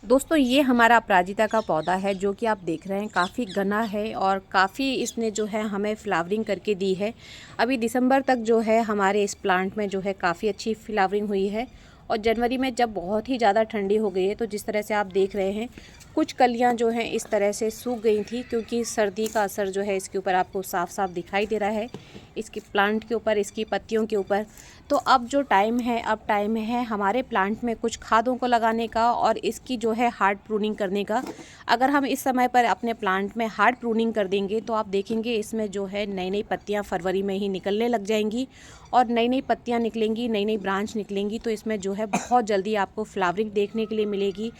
दोस्तों ये हमारा अपराजिता का पौधा है जो कि आप देख रहे हैं काफ़ी घना है और काफ़ी इसने जो है हमें फ्लावरिंग करके दी है। अभी दिसंबर तक जो है हमारे इस प्लांट में जो है काफ़ी अच्छी फ्लावरिंग हुई है। और जनवरी में जब बहुत ही ज़्यादा ठंडी हो गई है तो जिस तरह से आप देख रहे हैं कुछ कलियां जो हैं इस तरह से सूख गई थी, क्योंकि सर्दी का असर जो है इसके ऊपर आपको साफ साफ दिखाई दे रहा है, इसकी प्लांट के ऊपर, इसकी पत्तियों के ऊपर। तो अब जो टाइम है, अब टाइम है हमारे प्लांट में कुछ खादों को लगाने का और इसकी जो है हार्ड प्रूनिंग करने का। अगर हम इस समय पर अपने प्लांट में हार्ड प्रूनिंग कर देंगे तो आप देखेंगे इसमें जो है नई नई पत्तियां फरवरी में ही निकलने लग जाएंगी और नई नई पत्तियां निकलेंगी, नई नई ब्रांच निकलेंगी, तो इसमें जो है बहुत जल्दी आपको फ्लावरिंग देखने के लिए मिलेगी।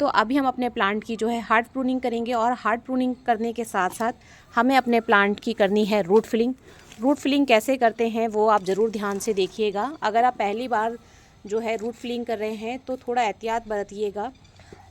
तो अभी हम अपने प्लांट की जो है हार्ड प्रूनिंग करेंगे और हार्ड प्रूनिंग करने के साथ साथ हमें अपने प्लांट की करनी है रूट फिलिंग। रूट फिलिंग कैसे करते हैं वो आप ज़रूर ध्यान से देखिएगा। अगर आप पहली बार जो है रूट फिलिंग कर रहे हैं तो थोड़ा एहतियात बरतिएगा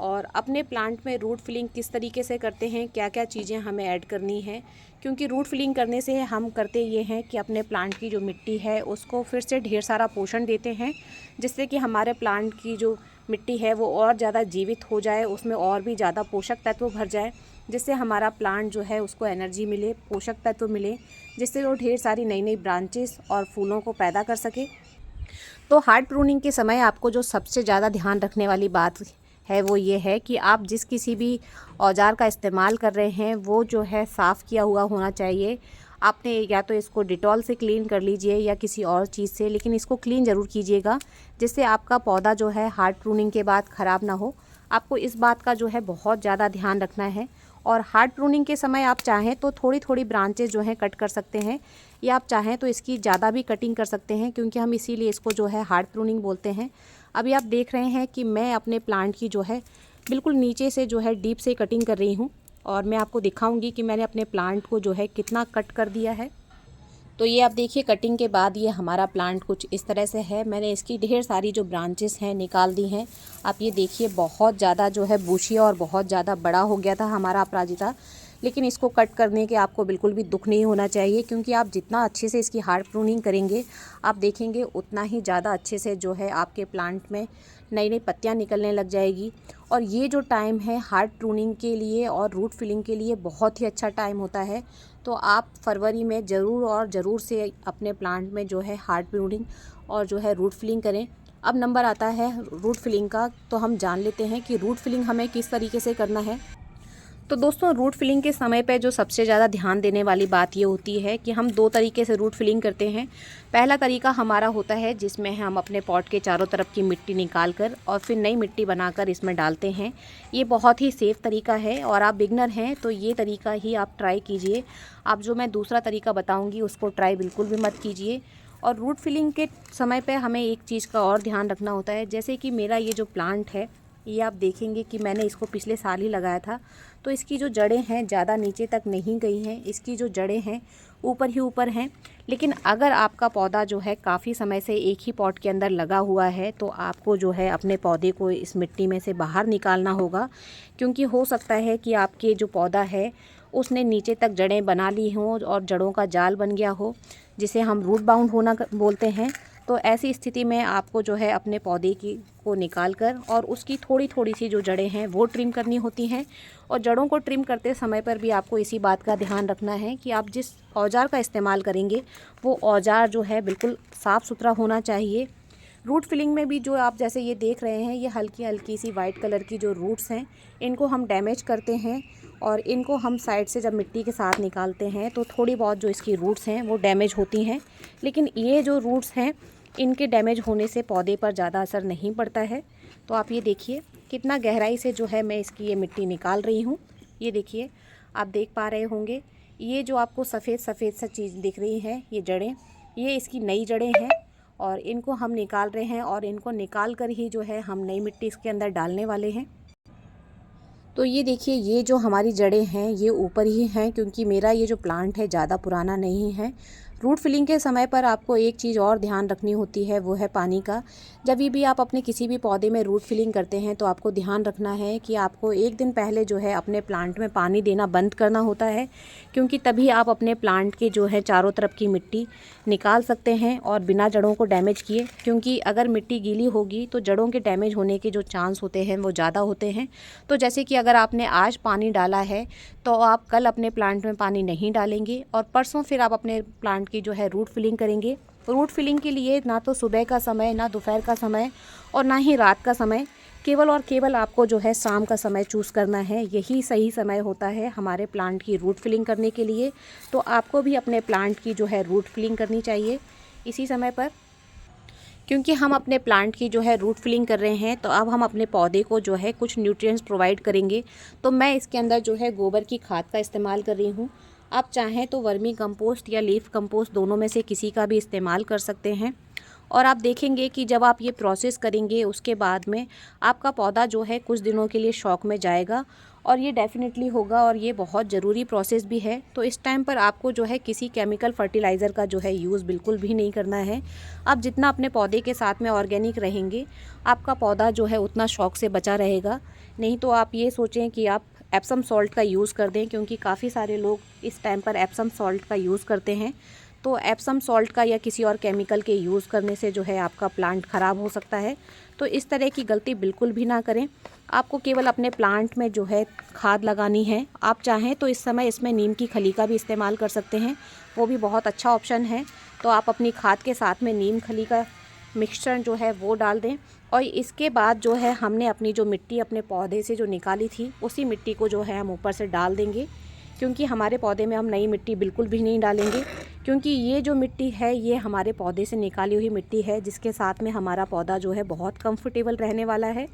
और अपने प्लांट में रूट फिलिंग किस तरीके से करते हैं, क्या क्या चीज़ें हमें ऐड करनी है। क्योंकि रूट फिलिंग करने से हम करते ये हैं कि अपने प्लांट की जो मिट्टी है उसको फिर से ढेर सारा पोषण देते हैं, जिससे कि हमारे प्लांट की जो मिट्टी है वो और ज़्यादा जीवित हो जाए, उसमें और भी ज़्यादा पोषक तत्व भर जाए, जिससे हमारा प्लांट जो है उसको एनर्जी मिले, पोषक तत्व मिले, जिससे वो ढेर सारी नई नई ब्रांचेस और फूलों को पैदा कर सके। तो हार्ड प्रूनिंग के समय आपको जो सबसे ज़्यादा ध्यान रखने वाली बात है वो ये है कि आप जिस किसी भी औजार का इस्तेमाल कर रहे हैं वो जो है साफ़ किया हुआ होना चाहिए। आपने या तो इसको डिटॉल से क्लीन कर लीजिए या किसी और चीज़ से, लेकिन इसको क्लीन ज़रूर कीजिएगा, जिससे आपका पौधा जो है हार्ड प्रूनिंग के बाद ख़राब ना हो। आपको इस बात का जो है बहुत ज़्यादा ध्यान रखना है। और हार्ड प्रूनिंग के समय आप चाहें तो थोड़ी थोड़ी ब्रांचेस जो हैं कट कर सकते हैं, या आप चाहें तो इसकी ज़्यादा भी कटिंग कर सकते हैं, क्योंकि हम इसीलिए इसको जो है हार्ड प्रूनिंग बोलते हैं। अभी आप देख रहे हैं कि मैं अपने प्लांट की जो है बिल्कुल नीचे से जो है डीप से कटिंग कर रही हूँ और मैं आपको दिखाऊंगी कि मैंने अपने प्लांट को जो है कितना कट कर दिया है। तो ये आप देखिए कटिंग के बाद ये हमारा प्लांट कुछ इस तरह से है। मैंने इसकी ढेर सारी जो ब्रांचेस हैं निकाल दी हैं। आप ये देखिए बहुत ज़्यादा जो है बूशी और बहुत ज़्यादा बड़ा हो गया था हमारा अपराजिता, लेकिन इसको कट करने के आपको बिल्कुल भी दुख नहीं होना चाहिए, क्योंकि आप जितना अच्छे से इसकी हार्ड प्रूनिंग करेंगे आप देखेंगे उतना ही ज़्यादा अच्छे से जो है आपके प्लांट में नई नई पत्तियाँ निकलने लग जाएगी। और ये जो टाइम है हार्ड प्रूनिंग के लिए और रूट फिलिंग के लिए बहुत ही अच्छा टाइम होता है। तो आप फरवरी में ज़रूर और ज़रूर से अपने प्लांट में जो है हार्ड प्रूनिंग और जो है रूट फिलिंग करें। अब नंबर आता है रूट फिलिंग का, तो हम जान लेते हैं कि रूट फिलिंग हमें किस तरीके से करना है। तो दोस्तों रूट फिलिंग के समय पे जो सबसे ज़्यादा ध्यान देने वाली बात ये होती है कि हम दो तरीके से रूट फिलिंग करते हैं। पहला तरीका हमारा होता है जिसमें हम अपने पॉट के चारों तरफ की मिट्टी निकाल कर और फिर नई मिट्टी बनाकर इसमें डालते हैं। ये बहुत ही सेफ़ तरीका है और आप बिगनर हैं तो ये तरीका ही आप ट्राई कीजिए। आप जो मैं दूसरा तरीका बताऊँगी उसको ट्राई बिल्कुल भी मत कीजिए। और रूट फिलिंग के समय पर हमें एक चीज़ का और ध्यान रखना होता है, जैसे कि मेरा ये जो प्लांट है ये आप देखेंगे कि मैंने इसको पिछले साल ही लगाया था, तो इसकी जो जड़ें हैं ज़्यादा नीचे तक नहीं गई हैं, इसकी जो जड़ें हैं ऊपर ही ऊपर हैं। लेकिन अगर आपका पौधा जो है काफ़ी समय से एक ही पॉट के अंदर लगा हुआ है तो आपको जो है अपने पौधे को इस मिट्टी में से बाहर निकालना होगा, क्योंकि हो सकता है कि आपके जो पौधा है उसने नीचे तक जड़ें बना ली हों और जड़ों का जाल बन गया हो, जिसे हम रूट बाउंड होना बोलते हैं। तो ऐसी स्थिति में आपको जो है अपने पौधे की को निकाल कर और उसकी थोड़ी थोड़ी सी जो जड़ें हैं वो ट्रिम करनी होती हैं। और जड़ों को ट्रिम करते समय पर भी आपको इसी बात का ध्यान रखना है कि आप जिस औजार का इस्तेमाल करेंगे वो औजार जो है बिल्कुल साफ़ सुथरा होना चाहिए। रूट फिलिंग में भी जो आप जैसे ये देख रहे हैं ये हल्की हल्की सी वाइट कलर की जो रूट्स हैं इनको हम डैमेज करते हैं और इनको हम साइड से जब मिट्टी के साथ निकालते हैं तो थोड़ी बहुत जो इसकी रूट्स हैं वो डैमेज होती हैं। लेकिन ये जो रूट्स हैं इनके डैमेज होने से पौधे पर ज़्यादा असर नहीं पड़ता है। तो आप ये देखिए कितना गहराई से जो है मैं इसकी ये मिट्टी निकाल रही हूँ। ये देखिए आप देख पा रहे होंगे ये जो आपको सफ़ेद सफ़ेद सा चीज़ दिख रही है ये जड़ें, ये इसकी नई जड़ें हैं और इनको हम निकाल रहे हैं और इनको निकाल कर ही जो है हम नई मिट्टी इसके अंदर डालने वाले हैं। तो ये देखिए ये जो हमारी जड़ें हैं ये ऊपर ही हैं, क्योंकि मेरा ये जो प्लांट है ज़्यादा पुराना नहीं है। रूट फिलिंग के समय पर आपको एक चीज़ और ध्यान रखनी होती है, वो है पानी का। जब भी आप अपने किसी भी पौधे में रूट फिलिंग करते हैं तो आपको ध्यान रखना है कि आपको एक दिन पहले जो है अपने प्लांट में पानी देना बंद करना होता है, क्योंकि तभी आप अपने प्लांट के जो है चारों तरफ की मिट्टी निकाल सकते हैं और बिना जड़ों को डैमेज किए। क्योंकि अगर मिट्टी गीली होगी तो जड़ों के डैमेज होने के जो चांस होते हैं वो ज़्यादा होते हैं। तो जैसे कि अगर आपने आज पानी डाला है तो आप कल अपने प्लांट में पानी नहीं डालेंगे और परसों फिर आप अपने प्लांट की जो है रूट फिलिंग करेंगे। रूट फिलिंग के लिए ना तो सुबह का समय, ना दोपहर का समय और ना ही रात का समय, केवल और केवल आपको जो है शाम का समय चूज़ करना है। यही सही समय होता है हमारे प्लांट की रूट फिलिंग करने के लिए। तो आपको भी अपने प्लांट की जो है रूट फिलिंग करनी चाहिए इसी समय पर। क्योंकि हम अपने प्लांट की जो है रूट फिलिंग कर रहे हैं तो अब हम अपने पौधे को जो है कुछ न्यूट्रिएंट्स प्रोवाइड करेंगे। तो मैं इसके अंदर जो है गोबर की खाद का इस्तेमाल कर रही हूँ। आप चाहें तो वर्मी कंपोस्ट या लीफ कंपोस्ट दोनों में से किसी का भी इस्तेमाल कर सकते हैं। और आप देखेंगे कि जब आप ये प्रोसेस करेंगे उसके बाद में आपका पौधा जो है कुछ दिनों के लिए शॉक में जाएगा और ये डेफिनेटली होगा और ये बहुत ज़रूरी प्रोसेस भी है। तो इस टाइम पर आपको जो है किसी केमिकल फर्टिलाइज़र का जो है यूज़ बिल्कुल भी नहीं करना है। आप जितना अपने पौधे के साथ में ऑर्गेनिक रहेंगे आपका पौधा जो है उतना शॉक से बचा रहेगा। नहीं तो आप ये सोचें कि आप एप्सम सॉल्ट का यूज़ कर दें, क्योंकि काफ़ी सारे लोग इस टाइम पर एप्सम सॉल्ट का यूज़ करते हैं। तो एप्सम सॉल्ट का या किसी और केमिकल के यूज़ करने से जो है आपका प्लांट ख़राब हो सकता है। तो इस तरह की गलती बिल्कुल भी ना करें। आपको केवल अपने प्लांट में जो है खाद लगानी है। आप चाहें तो इस समय इसमें नीम की खली का भी इस्तेमाल कर सकते हैं, वो भी बहुत अच्छा ऑप्शन है। तो आप अपनी खाद के साथ में नीम खली का मिक्सचर जो है वो डाल दें। और इसके बाद जो है हमने अपनी जो मिट्टी अपने पौधे से जो निकाली थी उसी मिट्टी को जो है हम ऊपर से डाल देंगे, क्योंकि हमारे पौधे में हम नई मिट्टी बिल्कुल भी नहीं डालेंगे। क्योंकि ये जो मिट्टी है ये हमारे पौधे से निकाली हुई मिट्टी है, जिसके साथ में हमारा पौधा जो है बहुत कंफर्टेबल रहने वाला है।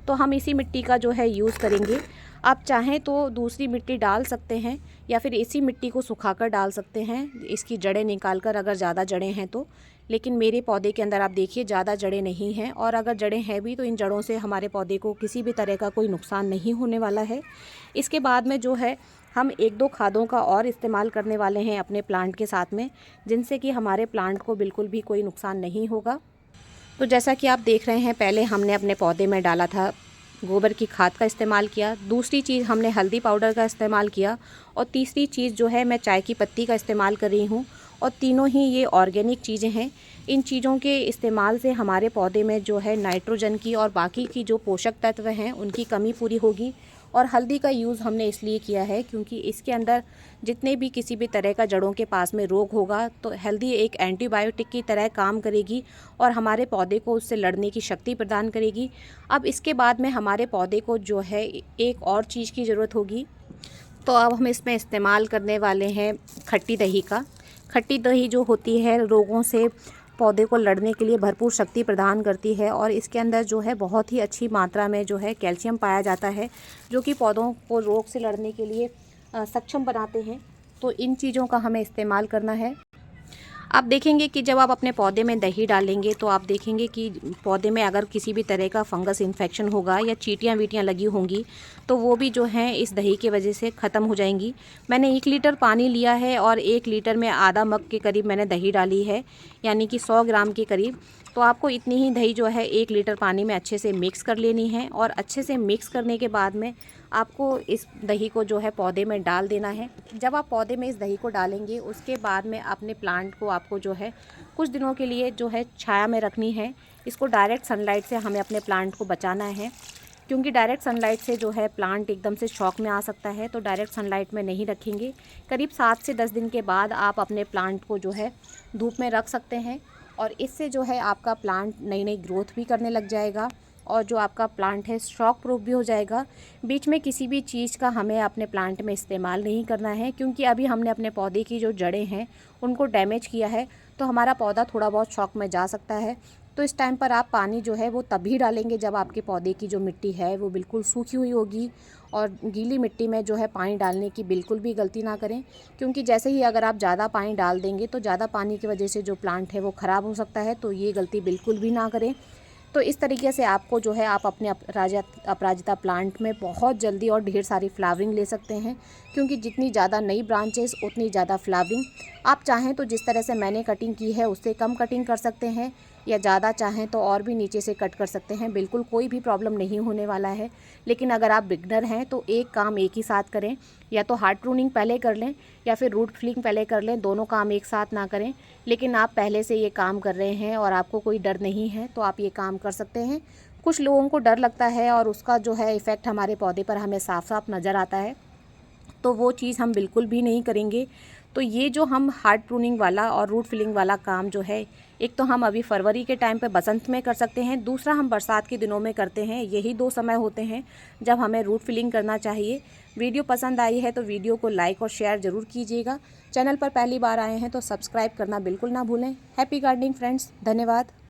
तो हम इसी मिट्टी का जो है यूज़ करेंगे। आप चाहें तो दूसरी मिट्टी डाल सकते हैं या फिर इसी मिट्टी को सुखाकर डाल सकते हैं, इसकी जड़ें निकाल कर, अगर ज़्यादा जड़ें हैं तो। लेकिन मेरे पौधे के अंदर आप देखिए ज़्यादा जड़ें नहीं हैं, और अगर जड़ें हैं भी तो इन जड़ों से हमारे पौधे को किसी भी तरह का कोई नुकसान नहीं होने वाला है। इसके बाद में जो है हम 1-2 खादों का और इस्तेमाल करने वाले हैं अपने प्लांट के साथ में, जिनसे कि हमारे प्लांट को बिल्कुल भी कोई नुकसान नहीं होगा। तो जैसा कि आप देख रहे हैं, पहले हमने अपने पौधे में डाला था गोबर की खाद का इस्तेमाल किया, दूसरी चीज़ हमने हल्दी पाउडर का इस्तेमाल किया, और तीसरी चीज़ जो है मैं चाय की पत्ती का इस्तेमाल कर रही हूँ। और तीनों ही ये ऑर्गेनिक चीज़ें हैं। इन चीज़ों के इस्तेमाल से हमारे पौधे में जो है नाइट्रोजन की और बाकी की जो पोषक तत्व हैं उनकी कमी पूरी होगी। और हल्दी का यूज़ हमने इसलिए किया है क्योंकि इसके अंदर जितने भी किसी भी तरह का जड़ों के पास में रोग होगा तो हल्दी एक एंटीबायोटिक की तरह काम करेगी और हमारे पौधे को उससे लड़ने की शक्ति प्रदान करेगी। अब इसके बाद में हमारे पौधे को जो है एक और चीज़ की ज़रूरत होगी। तो अब हम इसमें इस्तेमाल करने वाले हैं खट्टी दही का। खट्टी दही जो होती है रोगों से पौधे को लड़ने के लिए भरपूर शक्ति प्रदान करती है, और इसके अंदर जो है बहुत ही अच्छी मात्रा में जो है कैल्शियम पाया जाता है, जो कि पौधों को रोग से लड़ने के लिए सक्षम बनाते हैं। तो इन चीज़ों का हमें इस्तेमाल करना है। आप देखेंगे कि जब आप अपने पौधे में दही डालेंगे तो आप देखेंगे कि पौधे में अगर किसी भी तरह का फंगस इन्फेक्शन होगा या चींटियाँ वीटियाँ लगी होंगी तो वो भी जो हैं इस दही की वजह से ख़त्म हो जाएंगी। मैंने 1 लीटर पानी लिया है और 1 लीटर में आधा मग के करीब मैंने दही डाली है, यानी कि 100 ग्राम के करीब। तो आपको इतनी ही दही जो है 1 लीटर पानी में अच्छे से मिक्स कर लेनी है, और अच्छे से मिक्स करने के बाद में आपको इस दही को जो है पौधे में डाल देना है। जब आप पौधे में इस दही को डालेंगे उसके बाद में अपने प्लांट को आपको जो है कुछ दिनों के लिए जो है छाया में रखनी है। इसको डायरेक्ट सनलाइट से हमें अपने प्लांट को बचाना है, क्योंकि डायरेक्ट सनलाइट से जो है प्लांट एकदम से शॉक में आ सकता है। तो डायरेक्ट सनलाइट में नहीं रखेंगे। करीब 7 से 10 दिन के बाद आप अपने प्लांट को जो है धूप में रख सकते हैं, और इससे जो है आपका प्लांट नई नई ग्रोथ भी करने लग जाएगा, और जो आपका प्लांट है शॉक प्रूफ भी हो जाएगा। बीच में किसी भी चीज़ का हमें अपने प्लांट में इस्तेमाल नहीं करना है, क्योंकि अभी हमने अपने पौधे की जो जड़ें हैं उनको डैमेज किया है, तो हमारा पौधा थोड़ा बहुत शॉक में जा सकता है। तो इस टाइम पर आप पानी जो है वो तभी डालेंगे जब आपके पौधे की जो मिट्टी है वो बिल्कुल सूखी हुई होगी, और गीली मिट्टी में जो है पानी डालने की बिल्कुल भी गलती ना करें, क्योंकि जैसे ही अगर आप ज़्यादा पानी डाल देंगे तो ज़्यादा पानी की वजह से जो प्लांट है वो ख़राब हो सकता है। तो ये गलती बिल्कुल भी ना करें। तो इस तरीके से आपको जो है आप अपने अपराजिता प्लांट में बहुत जल्दी और ढेर सारी फ्लावरिंग ले सकते हैं, क्योंकि जितनी ज़्यादा नई ब्रांचेस उतनी ज़्यादा फ्लावरिंग। आप चाहें तो जिस तरह से मैंने कटिंग की है उससे कम कटिंग कर सकते हैं, या ज़्यादा चाहें तो और भी नीचे से कट कर सकते हैं, बिल्कुल कोई भी प्रॉब्लम नहीं होने वाला है। लेकिन अगर आप बिगनर हैं तो एक काम एक ही साथ करें, या तो हार्ड प्रूनिंग पहले कर लें या फिर रूट फिलिंग पहले कर लें, दोनों काम एक साथ ना करें। लेकिन आप पहले से ये काम कर रहे हैं और आपको कोई डर नहीं है तो आप ये काम कर सकते हैं। कुछ लोगों को डर लगता है और उसका जो है इफ़ेक्ट हमारे पौधे पर हमें साफ साफ नज़र आता है, तो वो चीज़ हम बिल्कुल भी नहीं करेंगे। तो ये जो हम हार्ड प्रूनिंग वाला और रूट फिलिंग वाला काम जो है, एक तो हम अभी फरवरी के टाइम पे बसंत में कर सकते हैं, दूसरा हम बरसात के दिनों में करते हैं। यही 2 समय होते हैं जब हमें रूट फिलिंग करना चाहिए। वीडियो पसंद आई है तो वीडियो को लाइक और शेयर ज़रूर कीजिएगा। चैनल पर पहली बार आए हैं तो सब्सक्राइब करना बिल्कुल ना भूलें। हैप्पी गार्डनिंग फ्रेंड्स, धन्यवाद।